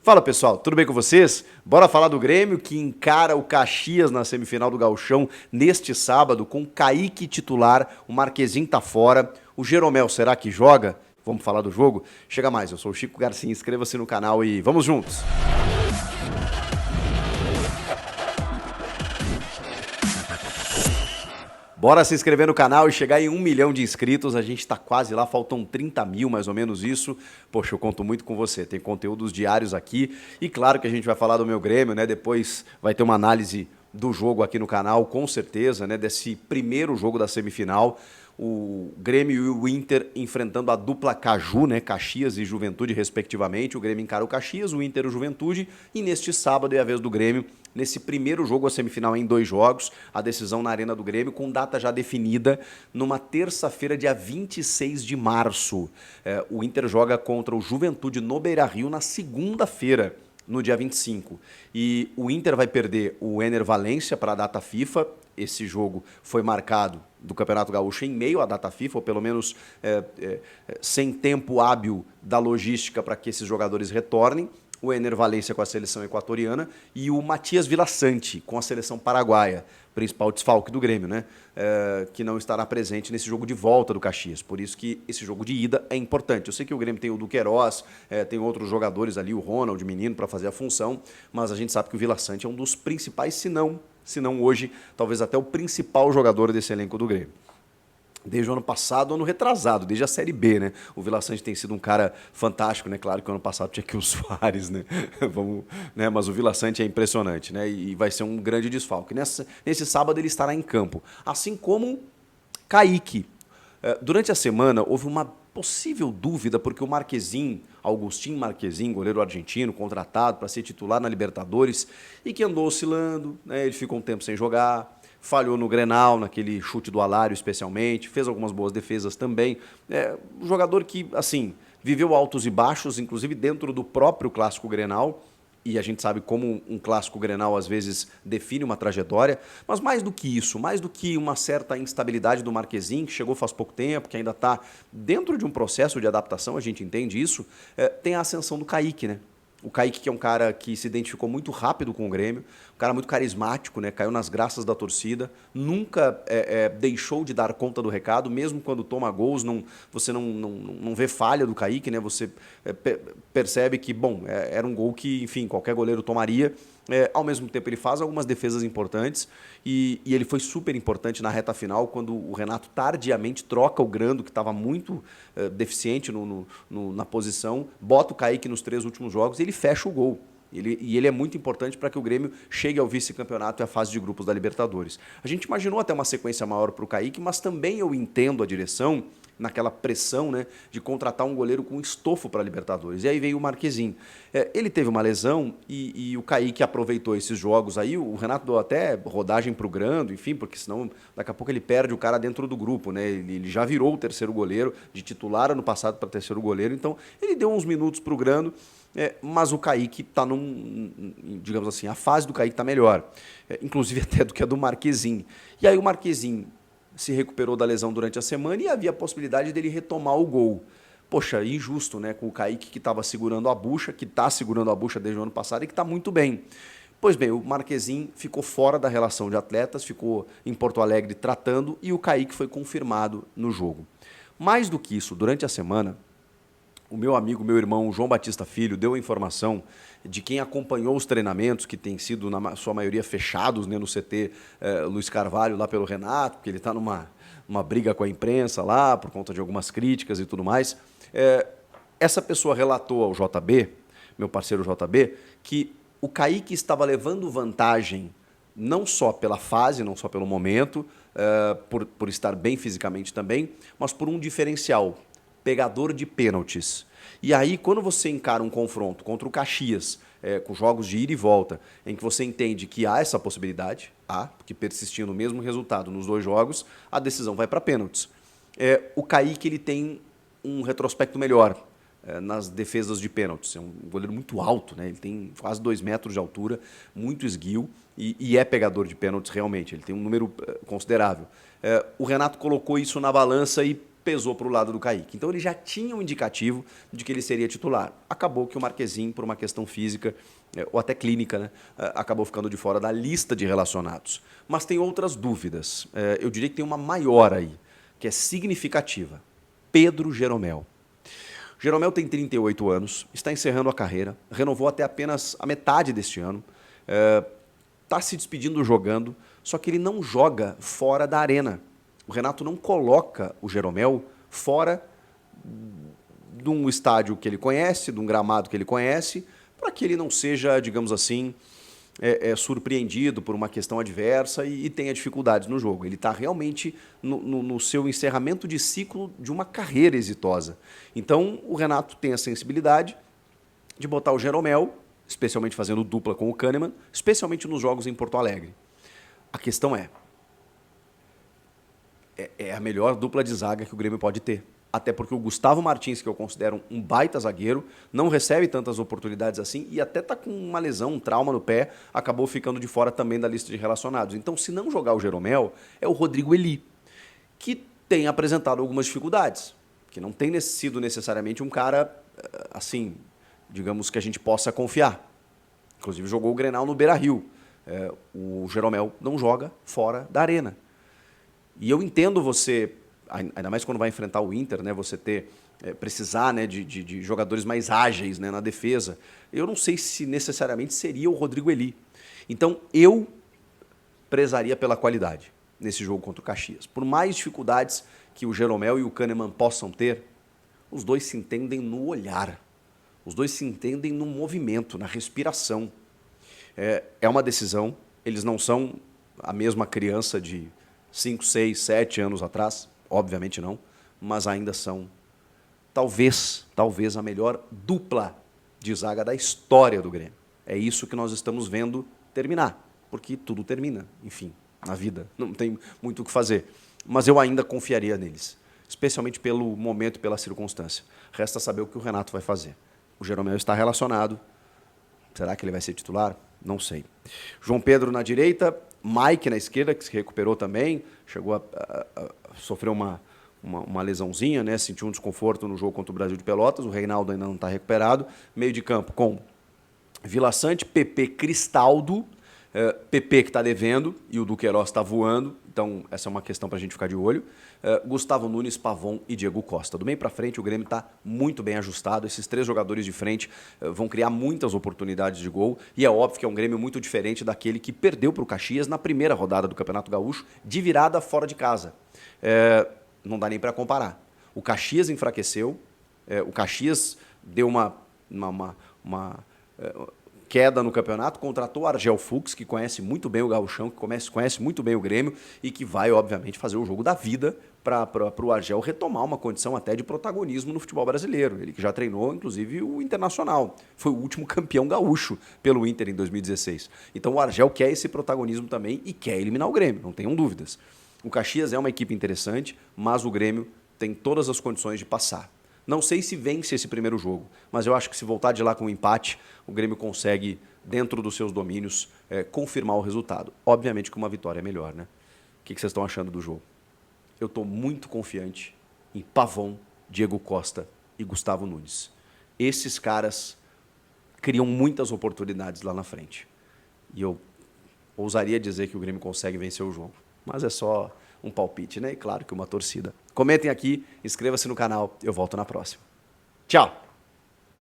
Fala pessoal, tudo bem com vocês? Bora falar do Grêmio que encara o Caxias na semifinal do Gauchão neste sábado com o Kaique titular, o Marquezinho tá fora, o Jeromel será que joga? Vamos falar do jogo? Chega mais, eu sou o Chico Garcia, inscreva-se no canal e vamos juntos! Bora se inscrever no canal e chegar em 1 milhão de inscritos, a gente tá quase lá, faltam 30 mil, mais ou menos isso. Poxa, eu conto muito com você, tem conteúdos diários aqui e claro que a gente vai falar do meu Grêmio, né? Depois vai ter uma análise do jogo aqui no canal, com certeza, né? Desse primeiro jogo da semifinal, o Grêmio e o Inter enfrentando a dupla Caju, né? Caxias e Juventude, respectivamente. O Grêmio encara o Caxias, o Inter o Juventude e neste sábado é a vez do Grêmio. Nesse primeiro jogo, a semifinal em 2 jogos, a decisão na Arena do Grêmio, com data já definida, numa terça-feira, dia 26 de março. O Inter joga contra o Juventude no Beira-Rio na segunda-feira, no dia 25. E o Inter vai perder o Éner Valencia para a data FIFA. Esse jogo foi marcado do Campeonato Gaúcho em meio à data FIFA, ou pelo menos sem tempo hábil da logística para que esses jogadores retornem. O Éner Valencia com a seleção equatoriana e o Matias Villasanti com a seleção paraguaia, principal desfalque do Grêmio, né? Que não estará presente nesse jogo de volta do Caxias. Por isso que esse jogo de ida é importante. Eu sei que o Grêmio tem o Duqueiroz, tem outros jogadores ali, o Ronald, o menino, para fazer a função, mas a gente sabe que o Villasanti é um dos principais, se não hoje, talvez até o principal jogador desse elenco do Grêmio. Desde o ano passado, ano retrasado, desde a Série B, né? O Villasanti tem sido um cara fantástico, né? Claro que o ano passado tinha que o Soares, né? Vamos, né? Mas o Villasanti é impressionante, né? E vai ser um grande desfalque. Nesse sábado ele estará em campo, assim como Kaique. Durante a semana houve uma possível dúvida, porque o Marquezinho, Agustín Marquezinho, goleiro argentino, contratado para ser titular na Libertadores, e que andou oscilando, né? Ele ficou um tempo sem jogar, falhou no Grenal, naquele chute do Alário especialmente, fez algumas boas defesas também. Um jogador que, assim, viveu altos e baixos, inclusive dentro do próprio Clássico Grenal, e a gente sabe como um Clássico Grenal às vezes define uma trajetória, mas mais do que isso, mais do que uma certa instabilidade do Marquezinho, que chegou faz pouco tempo, que ainda está dentro de um processo de adaptação, a gente entende isso, tem a ascensão do Kaique, né? O Kaique, que é um cara que se identificou muito rápido com o Grêmio, um cara muito carismático, né? Caiu nas graças da torcida, nunca deixou de dar conta do recado, mesmo quando toma gols, você não vê falha do Kaique, né? Você percebe que, bom, era um gol que, enfim, qualquer goleiro tomaria. Ao mesmo tempo ele faz algumas defesas importantes e ele foi super importante na reta final quando o Renato tardiamente troca o Grando, que estava muito deficiente na posição, bota o Kaique nos 3 últimos jogos e ele fecha o gol. Ele é muito importante para que o Grêmio chegue ao vice-campeonato e à fase de grupos da Libertadores. A gente imaginou até uma sequência maior para o Kaique, mas também eu entendo a direção naquela pressão, né, de contratar um goleiro com estofo para a Libertadores. E aí veio o Marquezinho. Ele teve uma lesão e o Kaique aproveitou esses jogos aí. O Renato deu até rodagem para o Grando, enfim, porque senão daqui a pouco ele perde o cara dentro do grupo, né? Ele já virou o terceiro goleiro, de titular ano passado para terceiro goleiro, então ele deu uns minutos para o Grando. Mas o Kaique está digamos assim, a fase do Kaique está melhor, inclusive até do que a do Marquezinho. E aí o Marquezinho se recuperou da lesão durante a semana e havia a possibilidade dele retomar o gol. Poxa, injusto, né? Com o Kaique que estava segurando a bucha, que está segurando a bucha desde o ano passado e que está muito bem. Pois bem, o Marquezinho ficou fora da relação de atletas, ficou em Porto Alegre tratando e o Kaique foi confirmado no jogo. Mais do que isso, durante a semana, o meu amigo, meu irmão, João Batista Filho, deu a informação de quem acompanhou os treinamentos, que têm sido, na sua maioria, fechados, né, no CT Luiz Carvalho, lá pelo Renato, porque ele está numa briga com a imprensa lá, por conta de algumas críticas e tudo mais. Essa pessoa relatou ao JB, meu parceiro JB, que o Kaique estava levando vantagem não só pela fase, não só pelo momento, por estar bem fisicamente também, mas por um diferencial, pegador de pênaltis. E aí, quando você encara um confronto contra o Caxias, com jogos de ida e volta, em que você entende que há essa possibilidade, porque persistindo o mesmo resultado nos 2 jogos, a decisão vai para pênaltis. O Kaique ele tem um retrospecto melhor nas defesas de pênaltis. É um goleiro muito alto, né? Ele tem quase 2 metros de altura, muito esguio e é pegador de pênaltis realmente. Ele tem um número considerável. O Renato colocou isso na balança e pesou para o lado do Kaique. Então ele já tinha um indicativo de que ele seria titular. Acabou que o Marquezin, por uma questão física, ou até clínica, né, acabou ficando de fora da lista de relacionados. Mas tem outras dúvidas. Eu diria que tem uma maior aí, que é significativa. Pedro Jeromel. Jeromel tem 38 anos, está encerrando a carreira, renovou até apenas a metade deste ano, está se despedindo jogando, só que ele não joga fora da arena. O Renato não coloca o Jeromel fora de um estádio que ele conhece, de um gramado que ele conhece, para que ele não seja, digamos assim, surpreendido por uma questão adversa e tenha dificuldades no jogo. Ele está realmente no seu encerramento de ciclo de uma carreira exitosa. Então, o Renato tem a sensibilidade de botar o Jeromel, especialmente fazendo dupla com o Kahneman, especialmente nos jogos em Porto Alegre. A questão é a melhor dupla de zaga que o Grêmio pode ter. Até porque o Gustavo Martins, que eu considero um baita zagueiro, não recebe tantas oportunidades assim e até está com uma lesão, um trauma no pé, acabou ficando de fora também da lista de relacionados. Então, se não jogar o Jeromel, é o Rodrigo Eli, que tem apresentado algumas dificuldades, que não tem sido necessariamente um cara, assim, digamos que a gente possa confiar. Inclusive jogou o Grenal no Beira-Rio. O Jeromel não joga fora da arena. E eu entendo você, ainda mais quando vai enfrentar o Inter, né, você precisar, né, de jogadores mais ágeis, né, na defesa. Eu não sei se necessariamente seria o Rodrigo Eli. Então, eu prezaria pela qualidade nesse jogo contra o Caxias. Por mais dificuldades que o Jeromel e o Kahneman possam ter, os dois se entendem no olhar. Os dois se entendem no movimento, na respiração. É uma decisão, eles não são a mesma criança de 5, 6, 7 anos atrás, obviamente não, mas ainda são, talvez a melhor dupla de zaga da história do Grêmio. É isso que nós estamos vendo terminar, porque tudo termina, enfim, na vida, não tem muito o que fazer. Mas eu ainda confiaria neles, especialmente pelo momento e pela circunstância. Resta saber o que o Renato vai fazer. O Jeromel está relacionado, será que ele vai ser titular? Não sei. João Pedro na direita, Mike na esquerda, que se recuperou também, chegou a sofrer uma lesãozinha, né? Sentiu um desconforto no jogo contra o Brasil de Pelotas, o Reinaldo ainda não está recuperado. Meio de campo com Vila Sante, PP, Cristaldo, PP que está devendo e o Duqueiroz está voando, então essa é uma questão para a gente ficar de olho. Gustavo Nunes, Pavon e Diego Costa. Do meio para frente o Grêmio está muito bem ajustado, esses três jogadores de frente vão criar muitas oportunidades de gol e é óbvio que é um Grêmio muito diferente daquele que perdeu para o Caxias na primeira rodada do Campeonato Gaúcho, de virada fora de casa. Não dá nem para comparar. O Caxias enfraqueceu, o Caxias deu uma queda no campeonato, contratou o Argel Fux, que conhece muito bem o Gauchão, que conhece muito bem o Grêmio e que vai, obviamente, fazer o jogo da vida para o Argel retomar uma condição até de protagonismo no futebol brasileiro. Ele que já treinou, inclusive, o Internacional. Foi o último campeão gaúcho pelo Inter em 2016. Então o Argel quer esse protagonismo também e quer eliminar o Grêmio, não tenham dúvidas. O Caxias é uma equipe interessante, mas o Grêmio tem todas as condições de passar. Não sei se vence esse primeiro jogo, mas eu acho que se voltar de lá com um empate, o Grêmio consegue, dentro dos seus domínios, confirmar o resultado. Obviamente que uma vitória é melhor, né? O que vocês estão achando do jogo? Eu estou muito confiante em Pavon, Diego Costa e Gustavo Nunes. Esses caras criam muitas oportunidades lá na frente. E eu ousaria dizer que o Grêmio consegue vencer o jogo. Mas é só um palpite, né? E claro que uma torcida. Comentem aqui, inscreva-se no canal, eu volto na próxima. Tchau!